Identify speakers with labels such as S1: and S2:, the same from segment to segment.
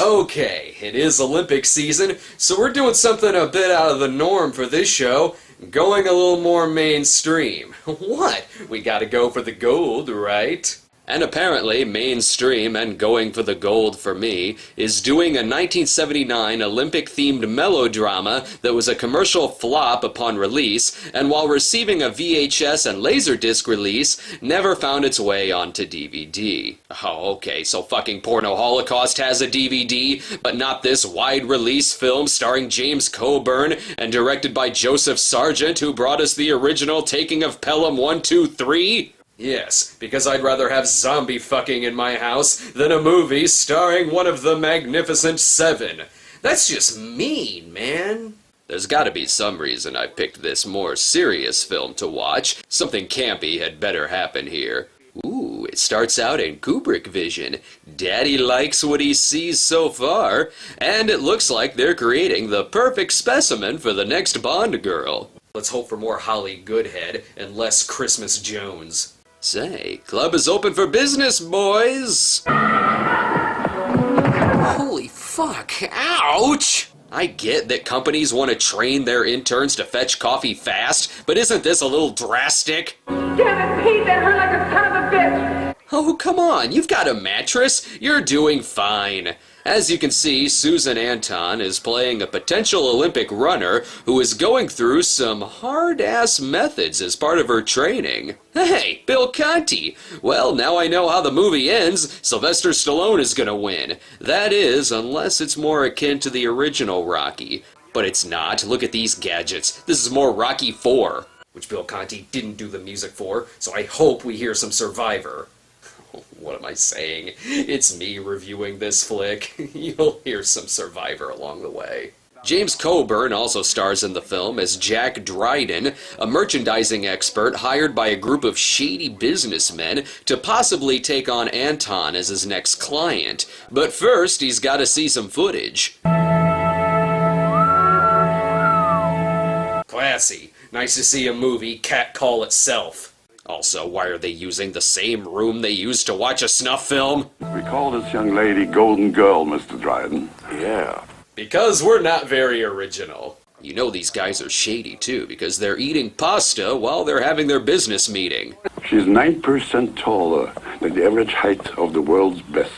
S1: Okay, it is Olympic season, so we're doing something a bit out of the norm for this show, going a little more mainstream. What? We gotta go for the gold, right? And apparently, mainstream and going for the gold for me is doing a 1979 Olympic-themed melodrama that was a commercial flop upon release, and while receiving a VHS and Laserdisc release, never found its way onto DVD. Oh, okay, so fucking Porno Holocaust has a DVD, but not this wide-release film starring James Coburn and directed by Joseph Sargent, who brought us the original Taking of Pelham 1, 2, 3? Yes, because I'd rather have zombie fucking in my house than a movie starring one of the Magnificent Seven. That's just mean, man. There's gotta be some reason I picked this more serious film to watch. Something campy had better happen here. Ooh, it starts out in Kubrick vision. Daddy likes what he sees so far, and it looks like they're creating the perfect specimen for the next Bond girl. Let's hope for more Holly Goodhead and less Christmas Jones. Say, club is open for business, boys! Holy fuck, ouch! I get that companies want to train their interns to fetch coffee fast, but isn't this a little drastic?
S2: Damn it, Pete, that hurt like a son of a bitch!
S1: Oh, come on, you've got a mattress. You're doing fine. As you can see, Susan Anton is playing a potential Olympic runner who is going through some hard-ass methods as part of her training. Hey, Bill Conti! Well, now I know how the movie ends. Sylvester Stallone is gonna win. That is, unless it's more akin to the original Rocky. But it's not. Look at these gadgets. This is more Rocky 4, which Bill Conti didn't do the music for, so I hope we hear some Survivor. What am I saying? It's me reviewing this flick. You'll hear some Survivor along the way. James Coburn also stars in the film as Jack Dryden, a merchandising expert hired by a group of shady businessmen to possibly take on Anton as his next client. But first, he's got to see some footage. Classy. Nice to see a movie catcall itself. Also, why are they using the same room they used to watch a snuff film?
S3: We call this young lady Goldengirl, Mr. Dryden.
S4: Yeah.
S1: Because we're not very original. You know these guys are shady too, because they're eating pasta while they're having their business meeting.
S3: She's 9% taller than the average height of the world's best.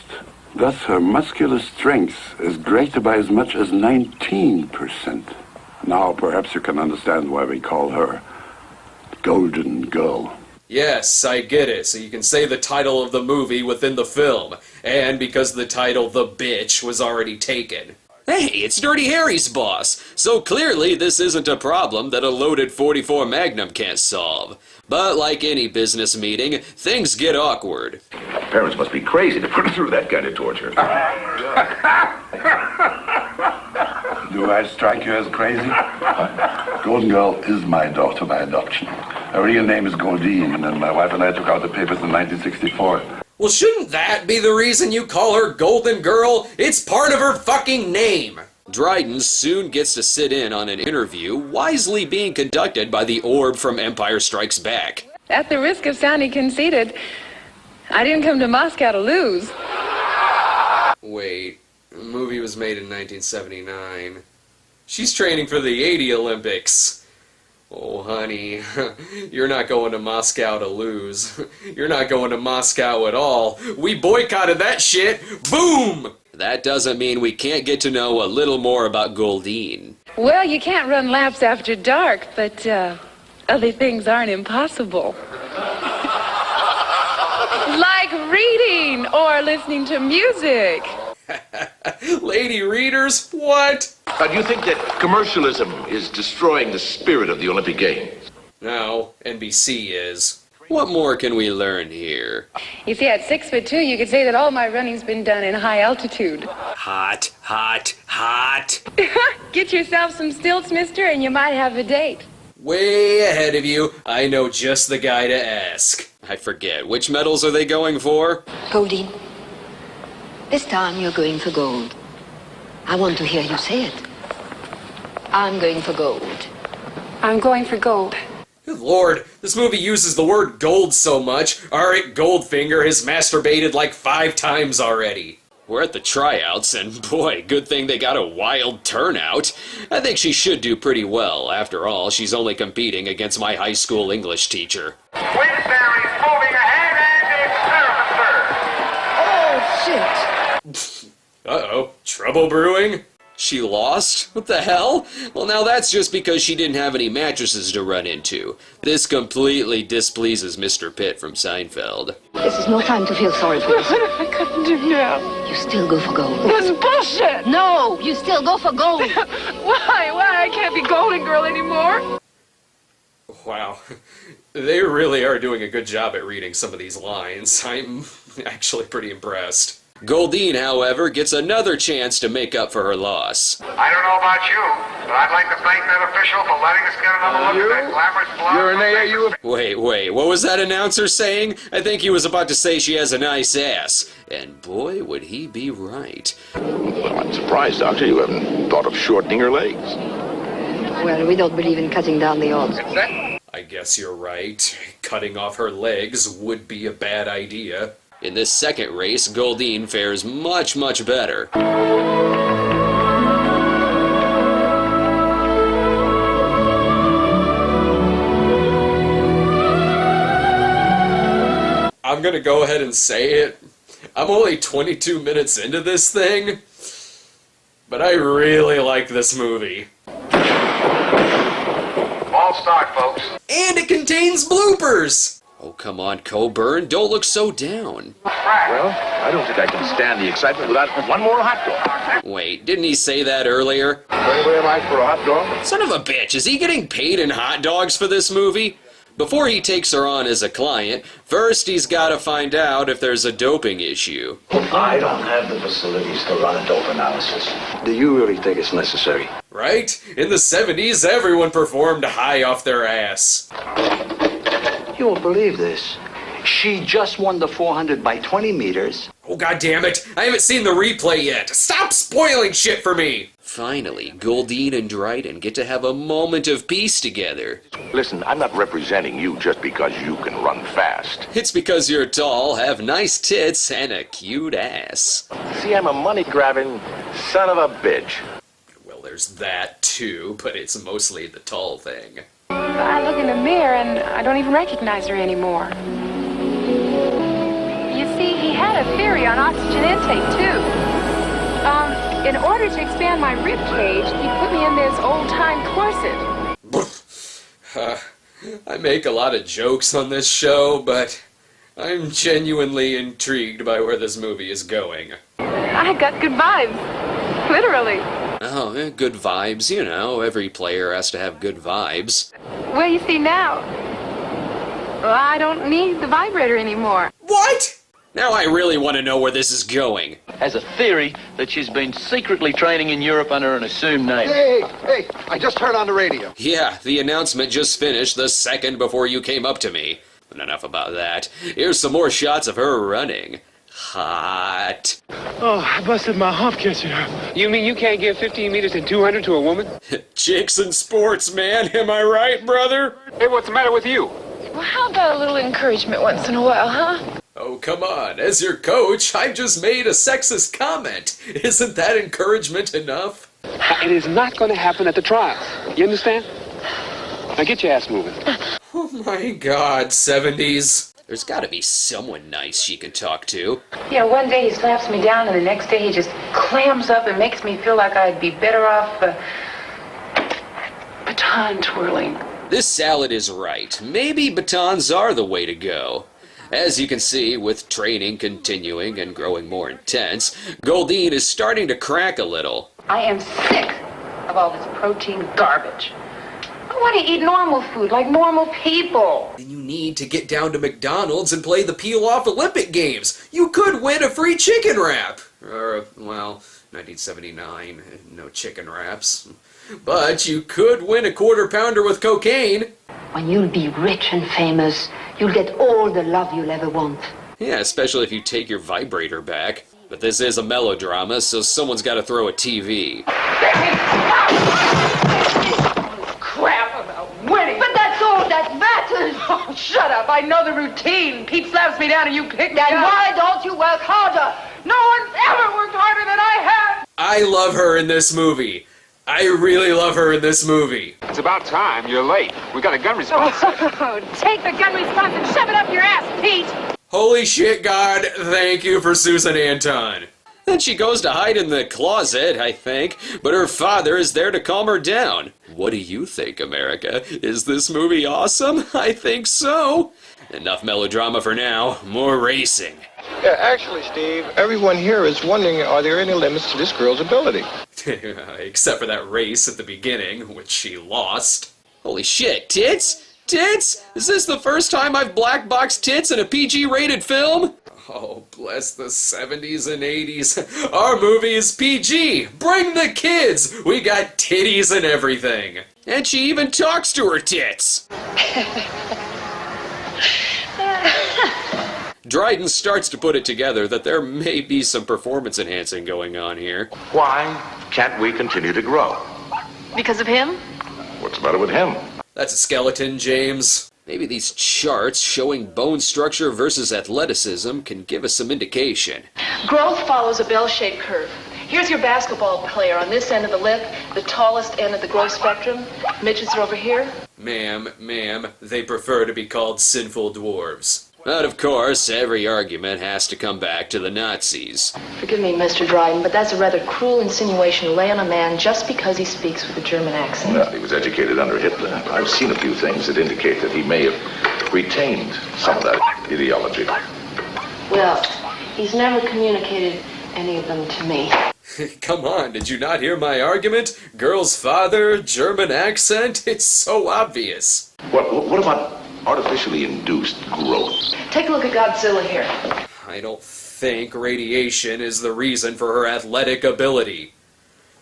S3: Thus, her muscular strength is greater by as much as 19%. Now, perhaps you can understand why we call her Golden Girl.
S1: Yes, I get it, so you can say the title of the movie within the film, and because the title The Bitch was already taken. Hey, it's Dirty Harry's boss, so clearly this isn't a problem that a loaded .44 Magnum can't solve. But like any business meeting, things get awkward.
S4: Parents must be crazy to put her through that kind of torture.
S3: Do I strike you as crazy? Golden Girl is my daughter by adoption. Her real name is Goldine, and my wife and I took out the papers in 1964.
S1: Well, shouldn't that be the reason you call her Golden Girl? It's part of her fucking name! Dryden soon gets to sit in on an interview wisely being conducted by the orb from Empire Strikes Back.
S2: At the risk of sounding conceited, I didn't come to Moscow to lose.
S1: Wait, the movie was made in 1979. She's training for the '80 Olympics. Oh, honey, you're not going to Moscow to lose. You're not going to Moscow at all. We boycotted that shit. Boom! That doesn't mean we can't get to know a little more about Goldine.
S2: Well, you can't run laps after dark, but other things aren't impossible. Like reading or listening to music.
S1: Lady readers? What?
S4: Do you think that commercialism is destroying the spirit of the Olympic Games?
S1: No, NBC is. What more can we learn here?
S2: You see, at 6'2", you could say that all my running's been done in high altitude.
S1: Hot, hot, hot.
S2: Get yourself some stilts, mister, and you might have a date.
S1: Way ahead of you. I know just the guy to ask. I forget. Which medals are they going for?
S5: Goldine, this time you're going for gold. I want to hear you say it. I'm going for gold.
S2: I'm going for gold.
S1: Good Lord, this movie uses the word gold so much, Arik Goldfinger has masturbated like 5 times already. We're at the tryouts, and boy, good thing they got a wild turnout. I think she should do pretty well. After all, she's only competing against my high school English teacher.
S6: Queensberry's moving ahead and it's
S5: Oh, shit.
S1: Uh-oh, trouble brewing? She lost? What the hell? Well, now that's just because she didn't have any mattresses to run into. This completely displeases Mr. Pitt from Seinfeld.
S5: This is no time to feel sorry for yourself.
S2: What am I gonna do now?
S5: You still go for gold.
S2: That's bullshit!
S5: No, you still go for gold.
S2: Why? Why? I can't be Goldengirl anymore.
S1: Wow. They really are doing a good job at reading some of these lines. I'm actually pretty impressed. Goldine, however, gets another chance to make up for her loss.
S6: I don't know about you, but I'd like to thank that official for letting us get another look at that glamorous blonde.
S4: You're an AAU.
S1: Wait, what was that announcer saying? I think he was about to say she has a nice ass. And boy, would he be right.
S4: Well, I'm surprised, Doctor, you haven't thought of shortening her legs.
S5: Well, we don't believe in cutting down the odds.
S1: I guess you're right. Cutting off her legs would be a bad idea. In this second race, Goldine fares much, much better. I'm gonna go ahead and say it. I'm only 22 minutes into this thing, but I really like this movie.
S6: Ball start, folks.
S1: And it contains bloopers! Oh, come on, Coburn, don't look so down.
S4: Well, I don't think I can stand the excitement without one more hot dog.
S1: Wait, didn't he say that earlier?
S4: Anybody like for a hot dog?
S1: Son of a bitch, is he getting paid in hot dogs for this movie? Before he takes her on as a client, first he's got to find out if there's a doping issue.
S7: I don't have the facilities to run a dope analysis. Do you really think it's necessary?
S1: Right? In the 70s, everyone performed high off their ass.
S7: You won't believe this. She just won the 400 by 20 meters.
S1: Oh, God damn it! I haven't seen the replay yet! Stop spoiling shit for me! Finally, Goldine and Dryden get to have a moment of peace together.
S4: Listen, I'm not representing you just because you can run fast.
S1: It's because you're tall, have nice tits, and a cute ass.
S4: See, I'm a money-grabbing son of a bitch.
S1: Well, there's that too, but it's mostly the tall thing.
S2: I look in the mirror and I don't even recognize her anymore. You see, he had a theory on oxygen intake, too. In order to expand my rib cage, he put me in this old-time corset.
S1: I make a lot of jokes on this show, but I'm genuinely intrigued by where this movie is going.
S2: I got good vibes. Literally.
S1: Oh, good vibes, you know, every player has to have good vibes.
S2: Well, you see now, well, I don't need the vibrator anymore.
S1: What? Now I really want to know where this is going.
S8: Has a theory that she's been secretly training in Europe under an assumed name.
S9: Hey, I just heard on the radio.
S1: Yeah, the announcement just finished the second before you came up to me. But enough about that. Here's some more shots of her running. Hot.
S10: Oh, I busted my hump catching her. You mean you can't give 15 meters and 200 to a woman?
S1: Chicks in sports, man. Am I right, brother?
S10: Hey, what's the matter with you?
S2: Well, how about a little encouragement once in a while, huh?
S1: Oh, come on. As your coach, I just made a sexist comment. Isn't that encouragement enough?
S10: It is not going to happen at the trials. You understand? Now get your ass moving.
S1: Oh my God, 70s. There's gotta be someone nice she can talk to.
S2: Yeah, one day he slaps me down and the next day he just clams up and makes me feel like I'd be better off baton twirling.
S1: This salad is right. Maybe batons are the way to go. As you can see, with training continuing and growing more intense, Goldine is starting to crack a little.
S2: I am sick of all this protein garbage. I want to eat normal food like normal people.
S1: Then you need to get down to McDonald's and play the peel-off Olympic Games. You could win a free chicken wrap. Or, well, 1979, no chicken wraps. But you could win a quarter-pounder with cocaine.
S5: When you'll be rich and famous, you'll get all the love you'll ever want.
S1: Yeah, especially if you take your vibrator back. But this is a melodrama, so someone's got to throw a TV.
S2: Crap about winning.
S5: But that's all that matters.
S2: up. I know the routine. Pete slaps me down and you pick me up.
S5: Then why don't you work harder?
S2: No one's ever worked harder than I have.
S1: I love her in this movie. I really love her in this movie.
S10: It's about time. You're late. We got a gun response.
S2: Oh, take the gun response and shove it up your ass, Pete.
S1: Holy shit, God, thank you for Susan Anton. Then she goes to hide in the closet, I think, but her father is there to calm her down. What do you think, America? Is this movie awesome? I think so. Enough melodrama for now. More racing.
S11: Yeah, actually, Steve, everyone here is wondering, are there any limits to this girl's ability?
S1: Except for that race at the beginning, which she lost. Holy shit, tits? Tits? Is this the first time I've black boxed tits in a PG-rated film? Oh, bless the 70s and 80s. Our movie is PG. Bring the kids. We got titties and everything. And she even talks to her tits. Dryden starts to put it together that there may be some performance enhancing going on here.
S4: Why can't we continue to grow?
S2: Because of him?
S4: What's the matter with him?
S1: That's a skeleton, James. Maybe these charts showing bone structure versus athleticism can give us some indication.
S12: Growth follows a bell-shaped curve. Here's your basketball player on this end of the lip, the tallest end of the growth spectrum. Midgets are over here.
S1: Ma'am, they prefer to be called sinful dwarves. But of course, every argument has to come back to the Nazis.
S12: Forgive me, Mr. Dryden, but that's a rather cruel insinuation to lay on a man just because he speaks with a German accent.
S4: Well, he was educated under Hitler. I've seen a few things that indicate that he may have retained some of that ideology.
S12: Well, he's never communicated any of them to me.
S1: Come on, did you not hear my argument? Girl's father, German accent, it's so obvious.
S4: What about artificially induced growth?
S12: Take a look at Godzilla here.
S1: I don't think radiation is the reason for her athletic ability.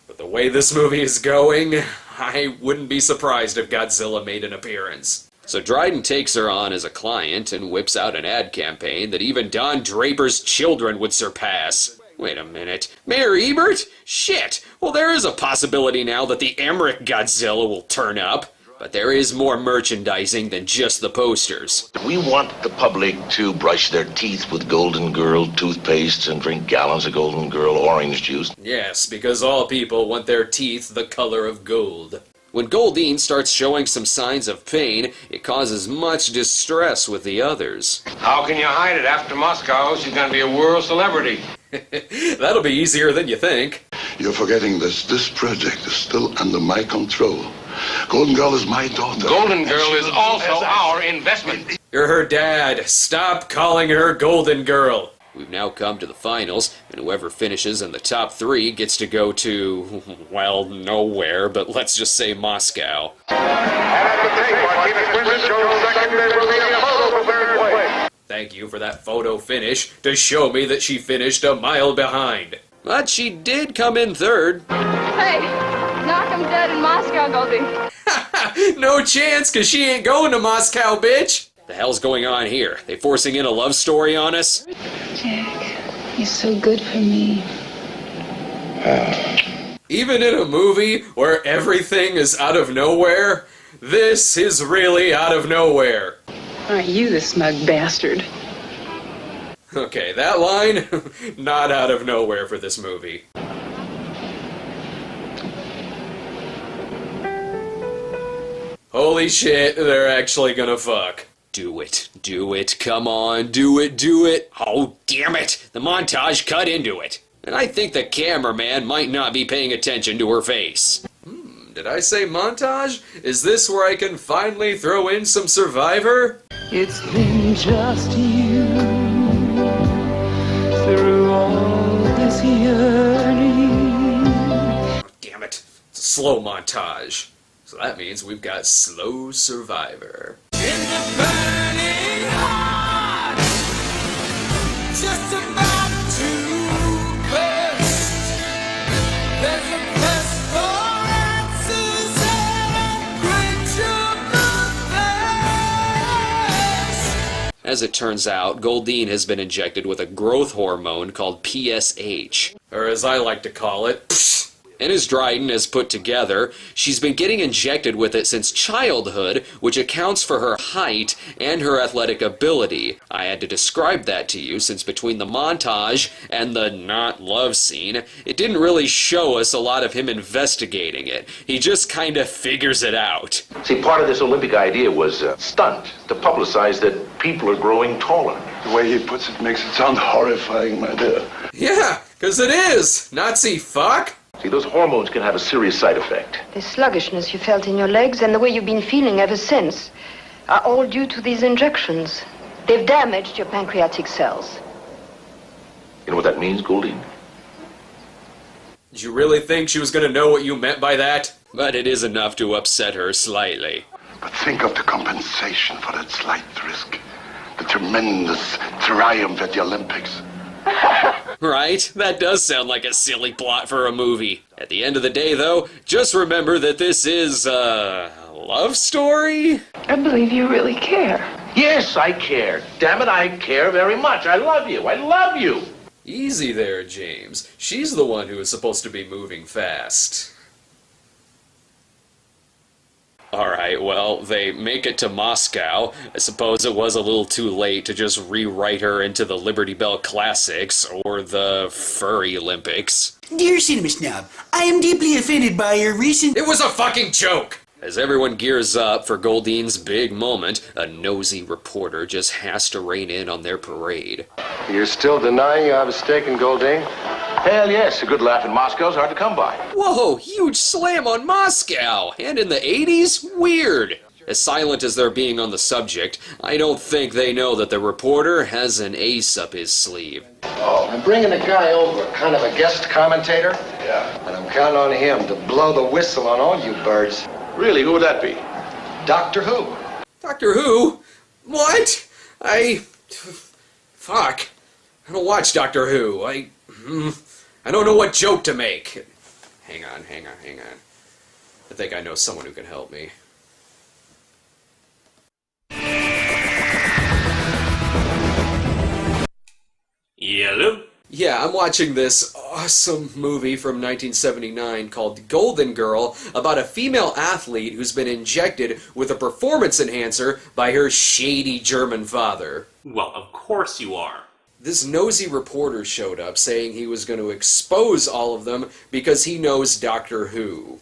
S1: But the way this movie is going, I wouldn't be surprised if Godzilla made an appearance. So Dryden takes her on as a client and whips out an ad campaign that even Don Draper's children would surpass. Wait a minute. Mayor Ebert? Shit! Well, there is a possibility now that the Emmerich Godzilla will turn up. But there is more merchandising than just the posters.
S4: We want the public to brush their teeth with Goldengirl toothpaste and drink gallons of Goldengirl orange juice.
S1: Yes, because all people want their teeth the color of gold. When Goldine starts showing some signs of pain, it causes much distress with the others.
S9: How can you hide it? After Moscow, she's going to be a world celebrity.
S1: That'll be easier than you think.
S3: You're forgetting this. This project is still under my control. Goldengirl is my daughter.
S9: Goldengirl is also our investment.
S1: You're her dad. Stop calling her Goldengirl. We've now come to the finals, and whoever finishes in the top 3 gets to go to, well, nowhere, but let's just say Moscow. Thank you for that photo finish to show me that she finished a mile behind. But she did come in 3rd.
S2: Hey, knock 'em dead in Moscow, Goldie.
S1: No chance, cause she ain't going to Moscow, bitch! The hell's going on here? They forcing in a love story on us?
S13: Jack, you're so good for me.
S1: Even in a movie where everything is out of nowhere, this is really out of nowhere.
S13: Aren't you the smug bastard?
S1: Okay, that line, not out of nowhere for this movie. Holy shit, they're actually gonna fuck. Do it, come on, do it. Oh, damn it, the montage cut into it. And I think the cameraman might not be paying attention to her face. Did I say montage? Is this where I can finally throw in some Survivor?
S13: It's been just you through all this yearning.
S1: Oh, damn it, it's a slow montage. So that means we've got slow Survivor.
S14: In the burning heart, just about to burst. There's a quest for answers and a quenchable thirst.
S1: As it turns out, Goldine has been injected with a growth hormone called PSH. Or as I like to call it, And as Dryden has put together, she's been getting injected with it since childhood, which accounts for her height and her athletic ability. I had to describe that to you since between the montage and the not love scene, it didn't really show us a lot of him investigating it. He just kind of figures it out.
S4: See, part of this Olympic idea was a stunt to publicize that people are growing taller.
S3: The way he puts it makes it sound horrifying, my dear.
S1: Yeah, 'cause it is. Nazi fuck.
S4: See, those hormones can have a serious side effect.
S5: The sluggishness you felt in your legs and the way you've been feeling ever since are all due to these injections. They've damaged your pancreatic cells.
S4: You know what that means, Goldie?
S1: Did you really think she was going to know what you meant by that? But it is enough to upset her slightly.
S3: But think of the compensation for that slight risk. The tremendous triumph at the Olympics.
S1: Right? That does sound like a silly plot for a movie. At the end of the day, though, just remember that this is a love story?
S13: I believe you really care.
S4: Yes, I care. Damn it, I care very much. I love you. I love you.
S1: Easy there, James. She's the one who is supposed to be moving fast. Alright, well, they make it to Moscow. I suppose it was a little too late to just rewrite her into the Liberty Bell Classics or the Furry Olympics.
S15: Dear Cinema Snob, I am deeply offended by your recent—
S1: It was a fucking joke! As everyone gears up for Goldine's big moment, a nosy reporter just has to rein in on their parade.
S11: You're still denying you have a stake in Golding?
S4: Hell yes, a good laugh in Moscow's hard to come by.
S1: Whoa, huge slam on Moscow! And in the 80s? Weird! As silent as they're being on the subject, I don't think they know that the reporter has an ace up his sleeve.
S11: Oh, I'm bringing a guy over, kind of a guest commentator.
S3: Yeah.
S11: And I'm counting on him to blow the whistle on all you birds.
S4: Really, who would that be?
S11: Doctor Who.
S1: Doctor Who? What? Fuck. I don't watch Doctor Who. I don't know what joke to make. Hang on. I think I know someone who can help me.
S16: Hello?
S1: Yeah, I'm watching this awesome movie from 1979 called Goldengirl about a female athlete who's been injected with a performance enhancer by her shady German father.
S16: Well, of course you are.
S1: This nosy reporter showed up saying he was going to expose all of them because he knows Doctor Who.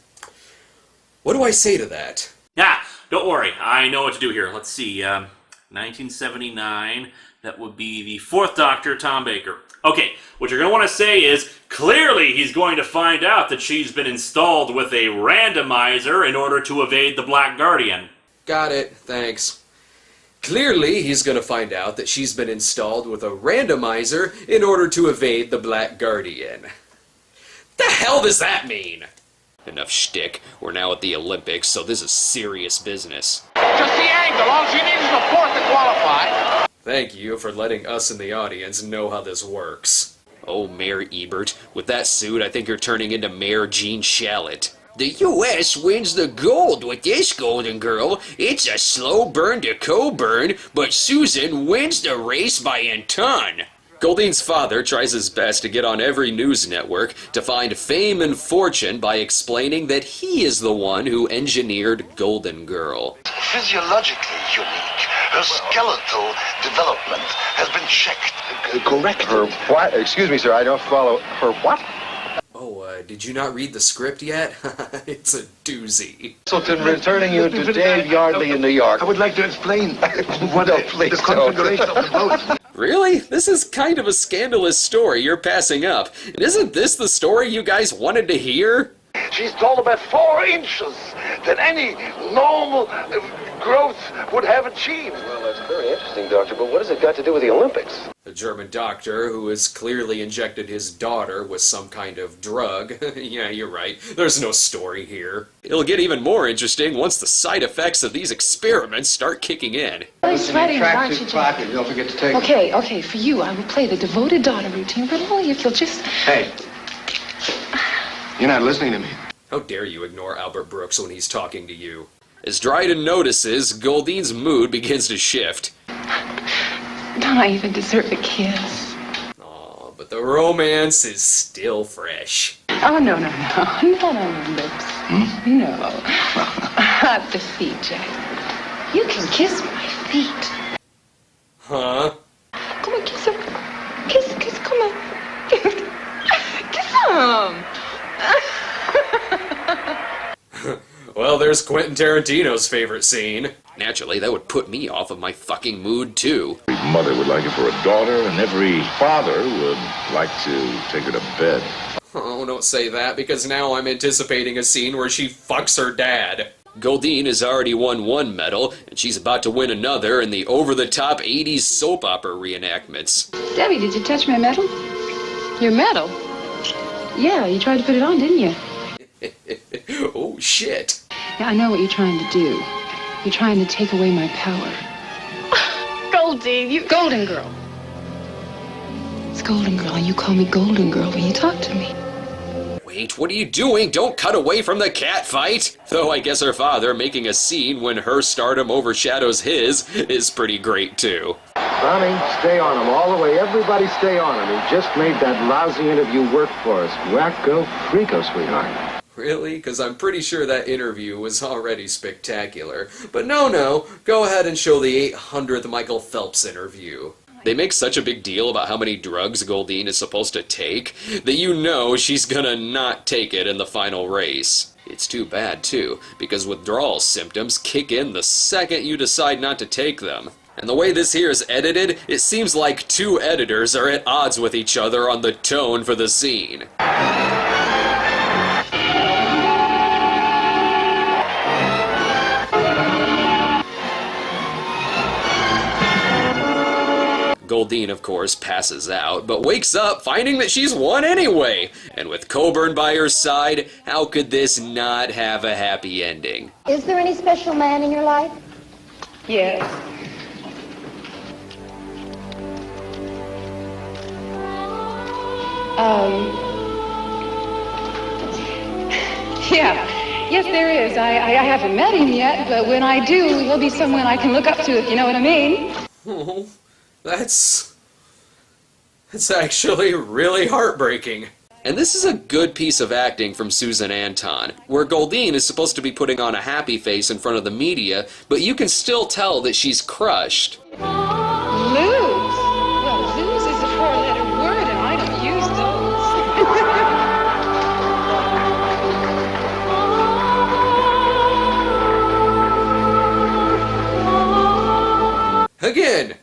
S1: What do I say to that?
S16: Ah, don't worry. I know what to do here. Let's see. 1979. That would be the fourth Doctor, Tom Baker. Okay, what you're going to want to say is, clearly he's going to find out that she's been installed with a randomizer in order to evade the Black Guardian.
S1: Got it, thanks. Clearly he's going to find out that she's been installed with a randomizer in order to evade the Black Guardian. The hell does that mean? Enough shtick. We're now at the Olympics, so this is serious business.
S6: Just the angle. All she needs is a fourth to qualify.
S1: Thank you for letting us in the audience know how this works. Oh, Mayor Ebert, with that suit, I think you're turning into Mayor Gene Shalit. The U.S. wins the gold with this Goldengirl. It's a slow burn to Coburn, but Susan wins the race by a ton. Goldine's father tries his best to get on every news network to find fame and fortune by explaining that he is the one who engineered Goldengirl.
S17: Physiologically unique. Her skeletal development has been checked.
S11: Correct. Her what? Excuse me, sir, I don't follow. Her what?
S1: Oh, did you not read the script yet? It's a doozy.
S11: Sultan, returning you to Dave Yardley in New York.
S3: I would like to explain
S11: What a place
S3: the configuration of the boat.
S1: Really? This is kind of a scandalous story you're passing up. And isn't this the story you guys wanted to hear?
S17: She's taller by 4 inches than any normal growth would have achieved.
S11: Well, that's very interesting, Doctor, but what has it got to do with the Olympics?
S1: The German doctor who has clearly injected his daughter with some kind of drug. Yeah, you're right. There's no story here. It'll get even more interesting once the side effects of these experiments start kicking in.
S13: Really sweating, aren't you, Jack?
S11: Don't forget to take
S13: Okay, for you, I will play the devoted daughter routine, but only if you'll just...
S11: Hey, you're not listening to me.
S1: How dare you ignore Albert Brooks when he's talking to you? As Dryden notices, Goldine's mood begins to shift.
S13: Don't I even deserve a kiss?
S1: Aw, but the romance is still fresh.
S13: Oh, no. Not on the lips. No. At the feet, Jack. You can kiss my feet.
S1: Huh?
S13: Come on, kiss him. Kiss, come on. Kiss him.
S1: Well, there's Quentin Tarantino's favorite scene. Naturally, that would put me off of my fucking mood, too.
S4: Every mother would like it for a daughter, and every father would like to take her to bed.
S1: Oh, don't say that, because now I'm anticipating a scene where she fucks her dad. Goldine has already won one medal, and she's about to win another in the over-the-top 80s soap opera reenactments.
S13: Debbie, did you touch my medal? Your medal? Yeah, you tried to put it on, didn't you?
S1: Oh, shit.
S13: Yeah, I know what you're trying to do. You're trying to take away my power.
S2: Goldie, you...
S13: Goldengirl. It's Goldengirl, and you call me Goldengirl when you talk to me.
S1: Wait, what are you doing? Don't cut away from the cat fight! Though I guess her father making a scene when her stardom overshadows his is pretty great, too.
S18: Ronnie, stay on him all the way. Everybody stay on him. He just made that lousy interview work for us. Wacko freako, sweetheart.
S1: Really? Because I'm pretty sure that interview was already spectacular. But no, go ahead and show the 800th Michael Phelps interview. They make such a big deal about how many drugs Goldine is supposed to take that you know she's gonna not take it in the final race. It's too bad, too, because withdrawal symptoms kick in the second you decide not to take them. And the way this here is edited, it seems like two editors are at odds with each other on the tone for the scene. Goldine, of course, passes out, but wakes up finding that she's won anyway. And with Coburn by her side, how could this not have a happy ending?
S5: Is there any special man in your life?
S13: Yes. Yeah. Yes, there is. I haven't met him yet, but when I do, he'll be someone I can look up to, if you know what I mean.
S1: Oh, that's actually really heartbreaking. And this is a good piece of acting from Susan Anton, where Goldine is supposed to be putting on a happy face in front of the media, but you can still tell that she's crushed.
S13: Lose? Well, lose is a four-letter word, and I don't use
S1: those. Again,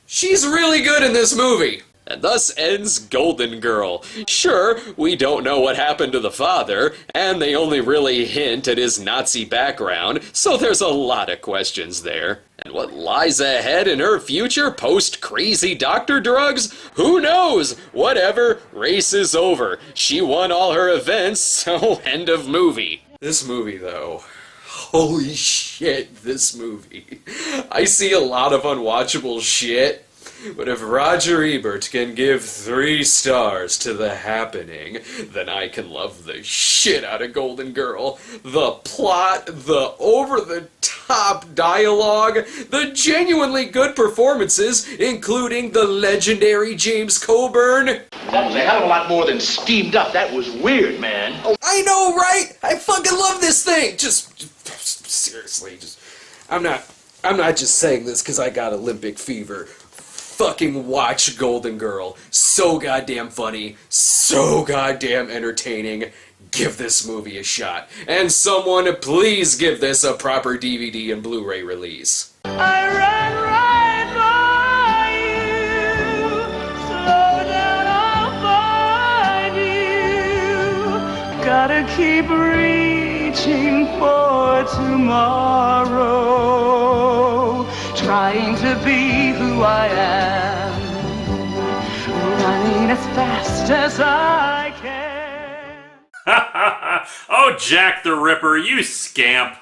S1: she's really good in this movie. And thus ends Goldengirl. Sure, we don't know what happened to the father, and they only really hint at his Nazi background, so there's a lot of questions there. And what lies ahead in her future post-crazy doctor drugs? Who knows? Whatever, race is over. She won all her events, so end of movie. This movie, though. Holy shit, this movie. I see a lot of unwatchable shit. But if Roger Ebert can give 3 stars to The Happening, then I can love the shit out of Goldengirl. The plot, the over-the-top dialogue, the genuinely good performances, including the legendary James Coburn.
S7: That was a hell of a lot more than steamed up. That was weird, man.
S1: I know, right? I fucking love this thing. Just seriously, I'm not just saying this because I got Olympic fever. Fucking watch Goldengirl. So goddamn funny, so goddamn entertaining. Give this movie a shot. And someone please give this a proper DVD and Blu-ray release.
S14: I ran right by you. Slow down, I'll find you. Gotta keep reaching for tomorrow. Trying to be who I am, running as fast as I can.
S16: Oh, Jack the Ripper, you scamp.